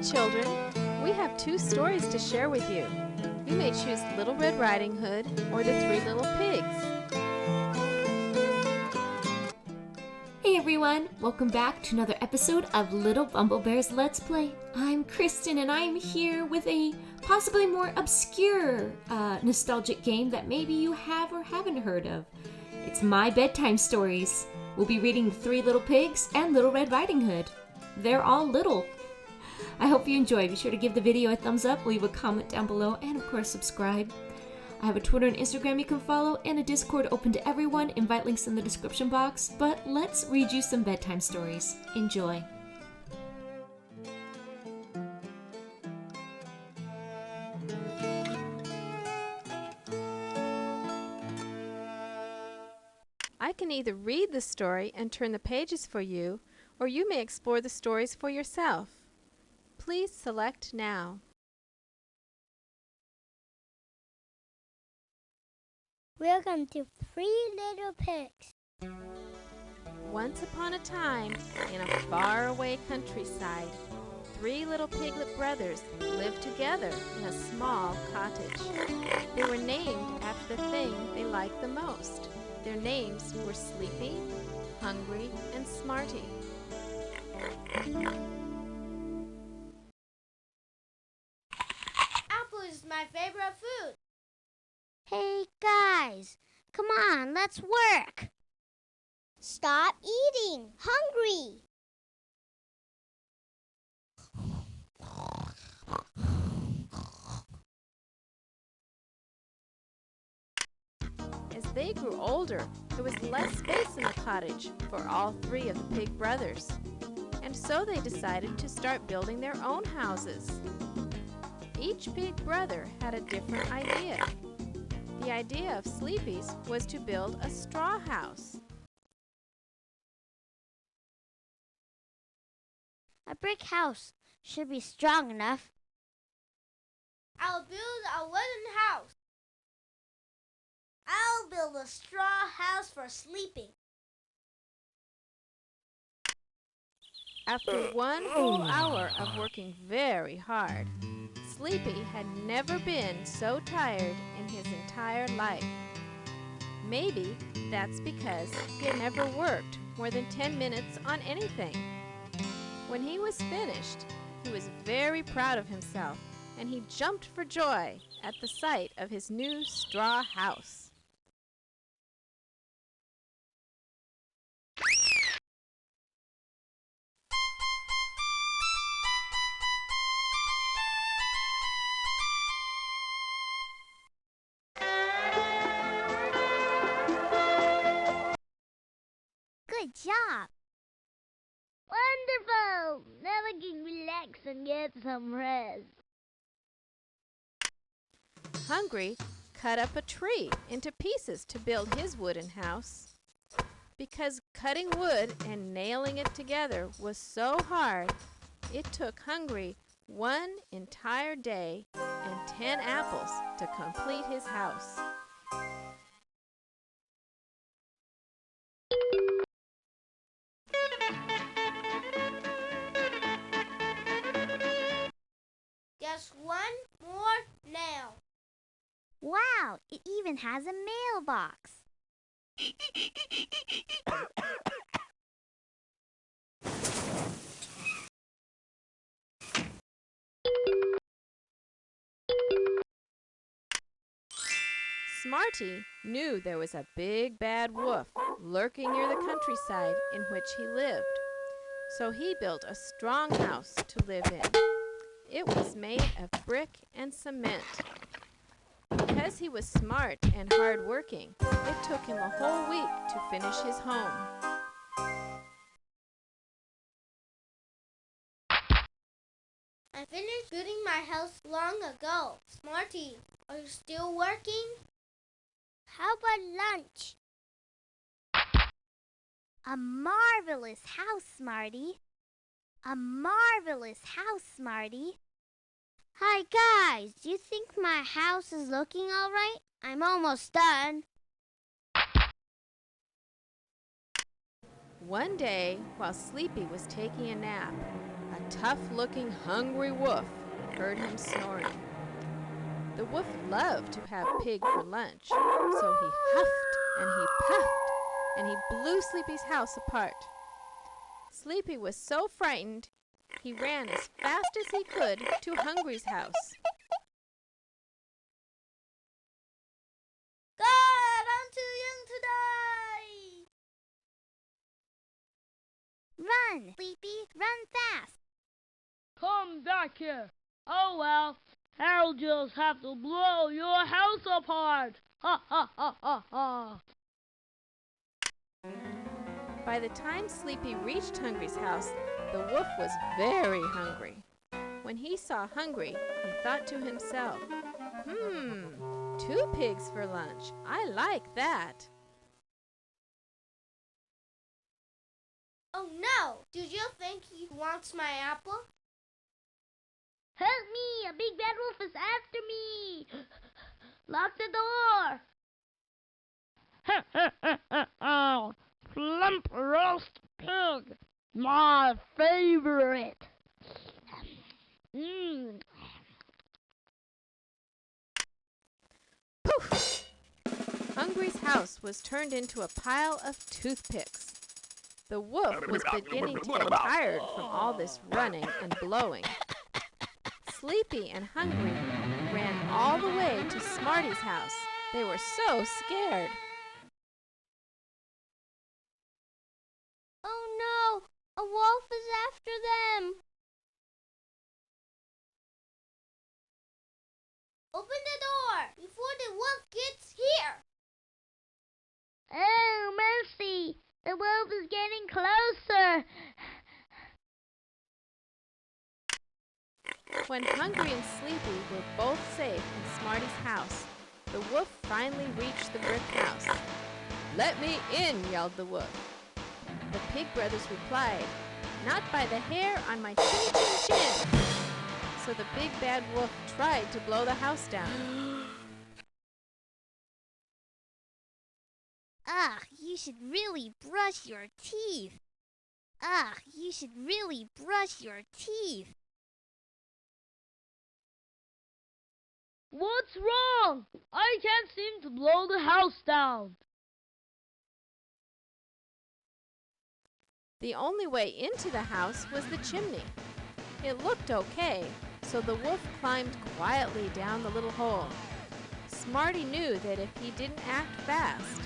children, we have two stories to share with you. You may choose Little Red Riding Hood or the Three Little Pigs. Hey everyone, welcome back to another episode of Lilbumblebear's Let's Play. I'm Kristen and I'm here with a possibly more obscure nostalgic game that maybe you have or haven't heard of. It's my bedtime stories. We'll be reading The Three Little Pigs and Little Red Riding Hood. They're all little. I hope you enjoy. Be sure to give the video a thumbs up, leave a comment down below, and of course subscribe. I have a Twitter and Instagram you can follow, and a Discord open to everyone. Invite links in the description box. But let's read you some bedtime stories. Enjoy. I can either read the story and turn the pages for you, or you may explore the stories for yourself. Please select now. Welcome to Three Little Pigs. Once upon a time, in a faraway countryside, three little piglet brothers lived together in a small cottage. They were named after the thing they liked the most. Their names were Sleepy, Hungry, and Smarty. Apple is my favorite food. Hey guys, come on, let's work. Stop eating. Hungry. As they grew older, there was less space in the cottage for all three of the pig brothers, and so they decided to start building their own houses. Each pig brother had a different idea. The idea of Sleepy's was to build a straw house. A brick house should be strong enough. I'll build a wooden house. I'll build a straw house for sleeping. After one whole hour of working very hard, Sleepy had never been so tired in his entire life. Maybe that's because he had never worked more than 10 minutes on anything. When he was finished, he was very proud of himself, and he jumped for joy at the sight of his new straw house. Good job. Wonderful. Now I can relax and get some rest. Hungry cut up a tree into pieces to build his wooden house. Because cutting wood and nailing it together was so hard, it took Hungry one entire day and 10 apples to complete his house. Just one more nail. Wow, it even has a mailbox. Smarty knew there was a big bad wolf lurking near the countryside in which he lived, so he built a strong house to live in. It was made of brick and cement. Because he was smart and hard-working, it took him a whole week to finish his home. I finished building my house long ago. Smarty, are you still working? How about lunch? A marvelous house, Smarty. A marvelous house, Smarty. Hi, guys. Do you think my house is looking all right? I'm almost done. One day, while Sleepy was taking a nap, a tough-looking hungry wolf heard him snoring. The wolf loved to have pig for lunch, so he huffed and he puffed, and he blew Sleepy's house apart. Sleepy was so frightened, he ran as fast as he could to Hungry's house. God, I'm too young to die! Run, Sleepy, run fast! Come back here. Oh well, I'll just have to blow your house apart. Ha ha ha ha ha. By the time Sleepy reached Hungry's house, the wolf was very hungry. When he saw Hungry, he thought to himself, 2 pigs for lunch. I like that. Oh no! Do you think he wants my apple? Help me! A big bad wolf is after me! Lock the door! Oh, plump roast pig! My favorite! Poof! Hungry's house was turned into a pile of toothpicks. The wolf was beginning to get tired from all this running and blowing. Sleepy and Hungry ran all the way to Smarty's house. They were so scared. Oh no! A wolf is after them! Open the door before the wolf gets here! Oh, mercy! The wolf is getting closer! When Hungry and Sleepy were both safe in Smarty's house, the wolf finally reached the brick house. "Let me in!" yelled the wolf. The Pig brothers replied, "Not by the hair on my chinny chin chin." So the big bad wolf tried to blow the house down. Ugh, you should really brush your teeth. Ugh, you should really brush your teeth. What's wrong? I can't seem to blow the house down. The only way into the house was the chimney. It looked okay, so the wolf climbed quietly down the little hole. Smarty knew that if he didn't act fast,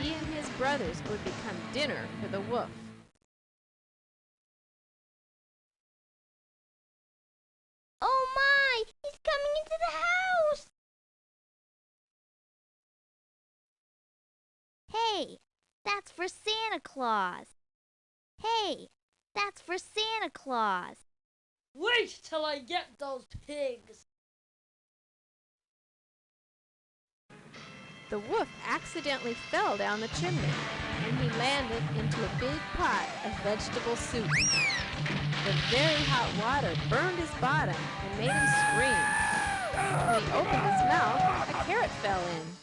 he and his brothers would become dinner for the wolf. Oh my! He's coming into the house! Hey, that's for Santa Claus. Hey, that's for Santa Claus. Wait till I get those pigs. The wolf accidentally fell down the chimney, and he landed into a big pot of vegetable soup. The very hot water burned his bottom and made him scream. When he opened his mouth, a carrot fell in.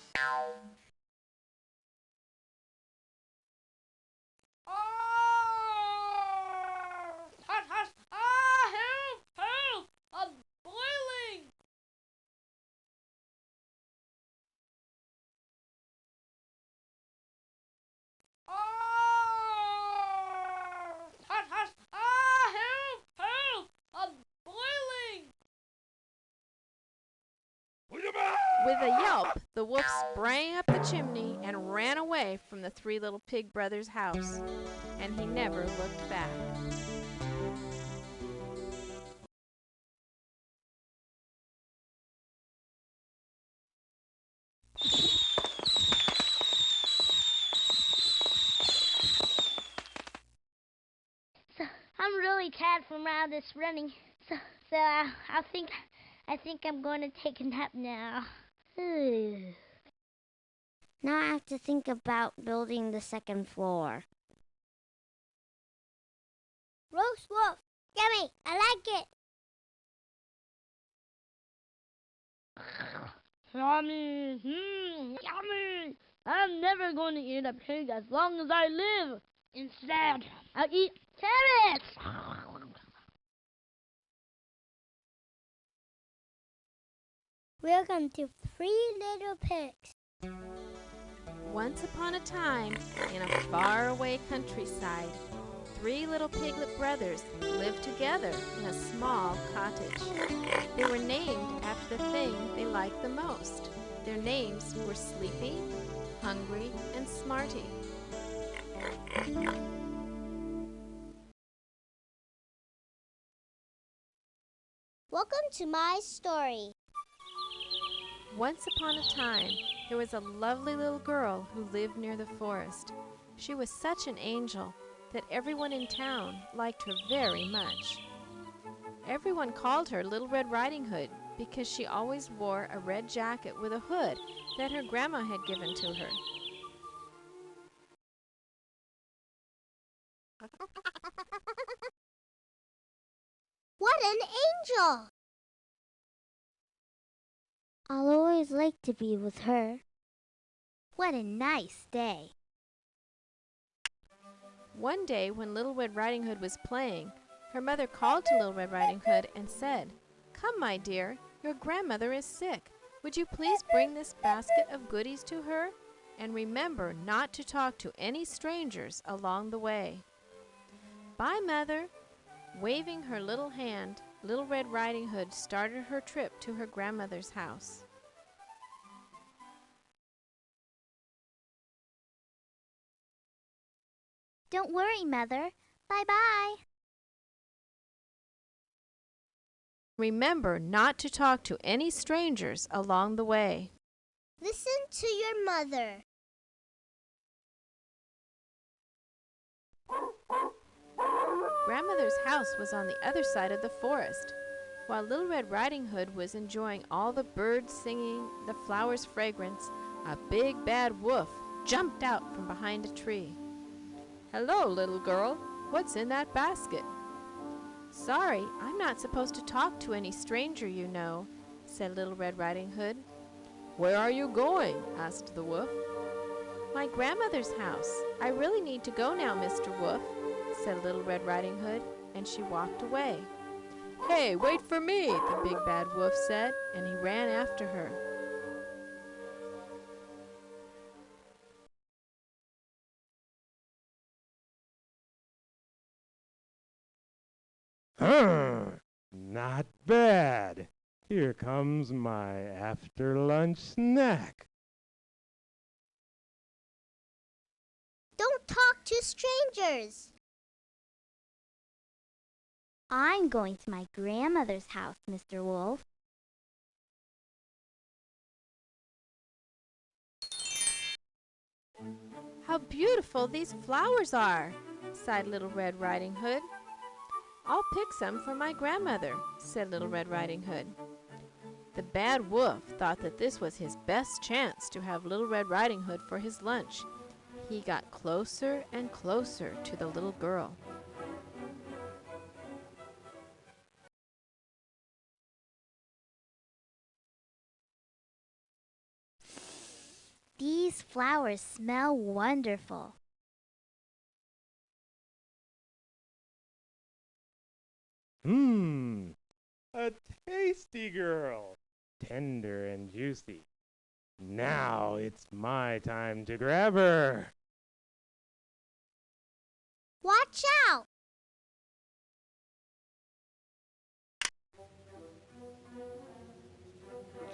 Hot, hot! Ah, help! Help! I'm boiling! Hot, hot! Ah, help! Help! I'm boiling! With a yelp, the wolf sprang up the chimney and ran away from the 3 little pig brothers' house, and he never looked back. So I'm really tired from all this running. So I think I'm going to take a nap now. Now I have to think about building the 2nd floor. Roast wolf, yummy, I like it. Yummy! Yummy! I'm never going to eat a pig as long as I live. Instead, I'll eat carrots. Welcome to Three Little Pigs. Once upon a time, in a faraway countryside, three little piglet brothers lived together in a small cottage. They were named after the thing they liked the most. Their names were Sleepy, Hungry, and Smarty. Welcome to my story. Once upon a time, there was a lovely little girl who lived near the forest. She was such an angel that everyone in town liked her very much. Everyone called her Little Red Riding Hood because she always wore a red jacket with a hood that her grandma had given to her. What an angel! I'll always like to be with her. What a nice day. One day when Little Red Riding Hood was playing, her mother called to Little Red Riding Hood and said, "Come, my dear, your grandmother is sick. Would you please bring this basket of goodies to her? And remember not to talk to any strangers along the way." "Bye, Mother." Waving her little hand, Little Red Riding Hood started her trip to her grandmother's house. Don't worry, Mother. Bye-bye. Remember not to talk to any strangers along the way. Listen to your mother. Grandmother's house was on the other side of the forest. While Little Red Riding Hood was enjoying all the birds singing, the flowers' fragrance, a big bad wolf jumped out from behind a tree. "Hello, little girl. What's in that basket?" "Sorry, I'm not supposed to talk to any stranger, you know," said Little Red Riding Hood. "Where are you going?" asked the wolf. "My grandmother's house. I really need to go now, Mr. Wolf," said Little Red Riding Hood, and she walked away. "Hey, wait for me," the big bad wolf said, and he ran after her. Not bad. Here comes my after-lunch snack. Don't talk to strangers. I'm going to my grandmother's house, Mr. Wolf. "How beautiful these flowers are," sighed Little Red Riding Hood. "I'll pick some for my grandmother," said Little Red Riding Hood. The bad wolf thought that this was his best chance to have Little Red Riding Hood for his lunch. He got closer and closer to the little girl. These flowers smell wonderful. A tasty girl. Tender and juicy. Now it's my time to grab her. Watch out!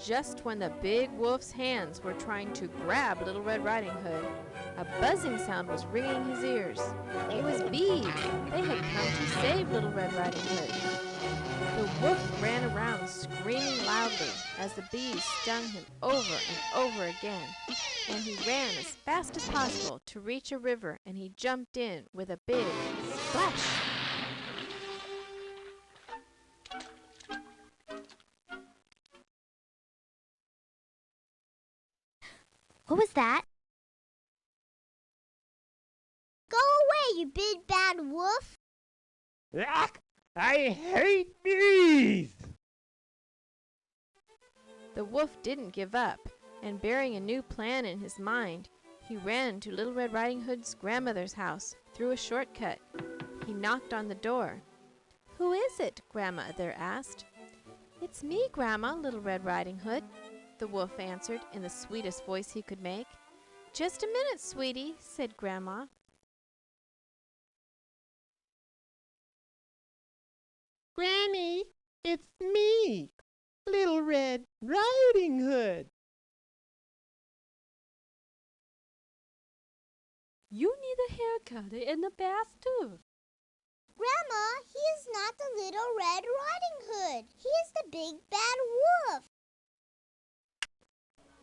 Just when the big wolf's hands were trying to grab Little Red Riding Hood, a buzzing sound was ringing his ears. It was bees. They had come to save Little Red Riding Hood. The wolf ran around screaming loudly as the bees stung him over and over again, and he ran as fast as possible to reach a river, and he jumped in with a big splash. What was that? Go away, you big bad wolf! Yuck! I hate bees! The wolf didn't give up, and bearing a new plan in his mind, he ran to Little Red Riding Hood's grandmother's house through a shortcut. He knocked on the door. "Who is it?" Grandmother asked. "It's me, Grandma, Little Red Riding Hood," the wolf answered in the sweetest voice he could make. "Just a minute, sweetie," said Grandma. Granny, it's me, Little Red Riding Hood. You need a haircut and a bath too. Grandma, he is not the Little Red Riding Hood. He is the big bad wolf.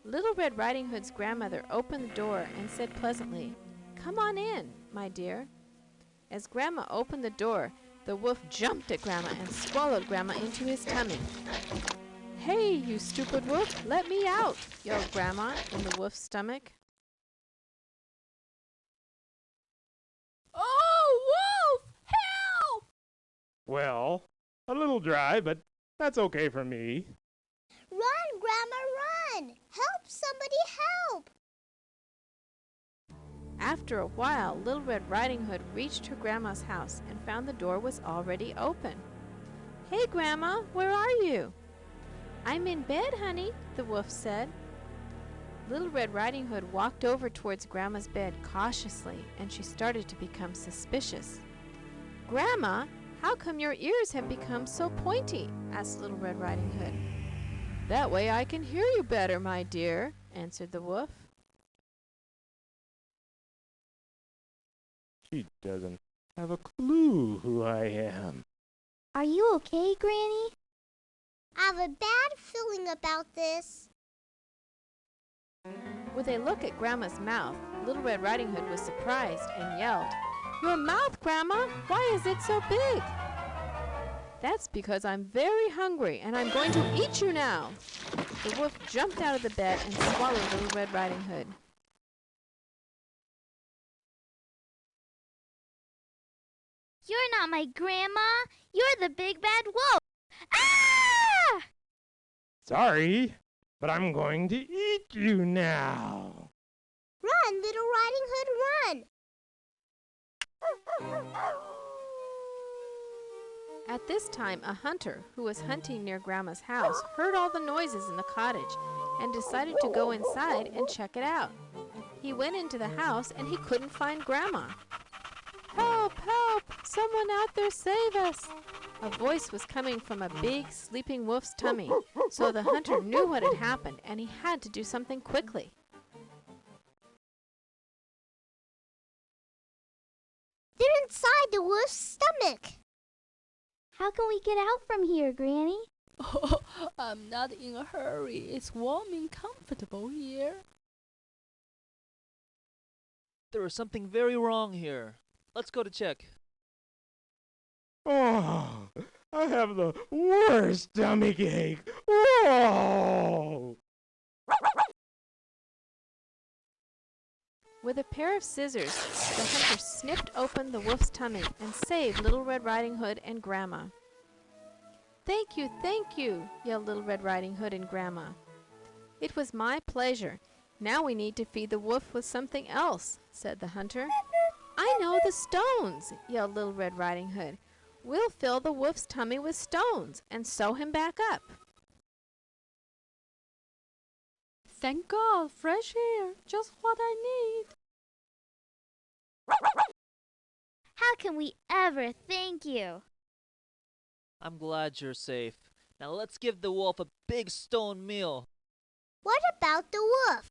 Little Red Riding Hood's grandmother opened the door and said pleasantly, "Come on in, my dear." As Grandma opened the door, the wolf jumped at Grandma and swallowed Grandma into his tummy. "Hey, you stupid wolf, let me out!" yelled Grandma in the wolf's stomach. Oh, wolf! Help! Well, a little dry, but that's okay for me. Run, Grandma, run! Help, somebody help! After a while, Little Red Riding Hood reached her grandma's house and found the door was already open. "Hey, Grandma, where are you?" "I'm in bed, honey," the wolf said. Little Red Riding Hood walked over towards Grandma's bed cautiously, and she started to become suspicious. "Grandma, how come your ears have become so pointy?" asked Little Red Riding Hood. "That way I can hear you better, my dear," answered the wolf. She doesn't have a clue who I am. Are you okay, Granny? I have a bad feeling about this. With a look at Grandma's mouth, Little Red Riding Hood was surprised and yelled, "Your mouth, Grandma! Why is it so big?" "That's because I'm very hungry and I'm going to eat you now!" The wolf jumped out of the bed and swallowed Little Red Riding Hood. You're not my grandma. You're the big bad wolf. Ah! Sorry, but I'm going to eat you now. Run, Little Riding Hood, run! At this time, a hunter who was hunting near Grandma's house heard all the noises in the cottage and decided to go inside and check it out. He went into the house and he couldn't find Grandma. "Help! Help! Someone out there save us!" A voice was coming from a big, sleeping wolf's tummy, so the hunter knew what had happened and he had to do something quickly. They're inside the wolf's stomach. How can we get out from here, Granny? Oh, I'm not in a hurry. It's warm and comfortable here. There is something very wrong here. Let's go to check. Oh, I have the worst stomach ache. Whoa! With a pair of scissors, the hunter snipped open the wolf's tummy and saved Little Red Riding Hood and Grandma. Thank you, yelled Little Red Riding Hood and Grandma. "It was my pleasure. Now we need to feed the wolf with something else," said the hunter. "I know, the stones," yelled Little Red Riding Hood. "We'll fill the wolf's tummy with stones and sew him back up." Thank God, fresh air, just what I need. How can we ever thank you? I'm glad you're safe. Now let's give the wolf a big stone meal. What about the wolf?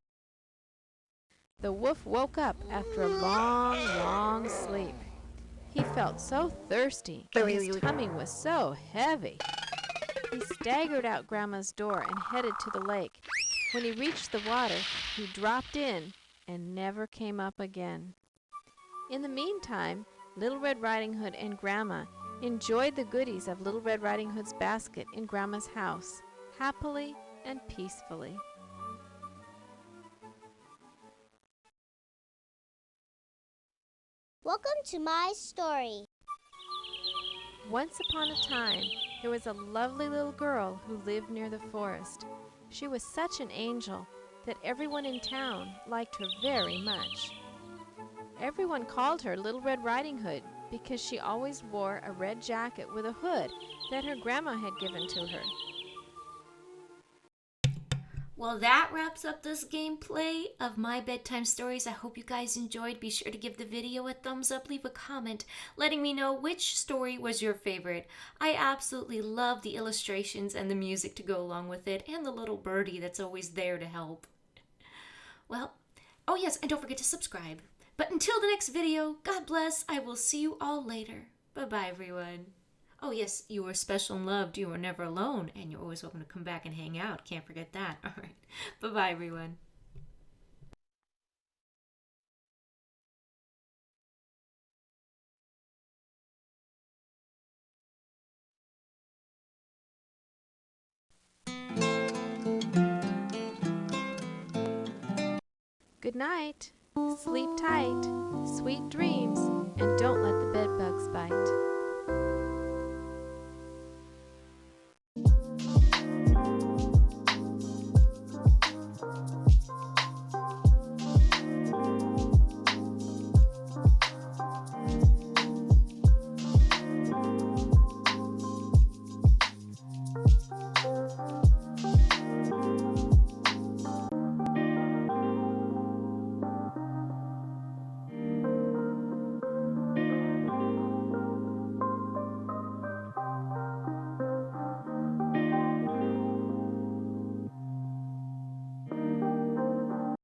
The wolf woke up after a long, long sleep. He felt so thirsty, and his tummy was so heavy. He staggered out Grandma's door and headed to the lake. When he reached the water, he dropped in and never came up again. In the meantime, Little Red Riding Hood and Grandma enjoyed the goodies of Little Red Riding Hood's basket in Grandma's house, happily and peacefully. Welcome to my story. Once upon a time, there was a lovely little girl who lived near the forest. She was such an angel that everyone in town liked her very much. Everyone called her Little Red Riding Hood because she always wore a red jacket with a hood that her grandma had given to her. Well, that wraps up this gameplay of my bedtime stories. I hope you guys enjoyed. Be sure to give the video a thumbs up, leave a comment, letting me know which story was your favorite. I absolutely love the illustrations and the music to go along with it, and the little birdie that's always there to help. Well, oh yes, and don't forget to subscribe. But until the next video, God bless. I will see you all later. Bye-bye, everyone. Oh yes, you are special and loved. You are never alone, and you're always welcome to come back and hang out. Can't forget that. All right. Bye-bye, everyone. Good night. Sleep tight. Sweet dreams. And don't let the bed bugs bite.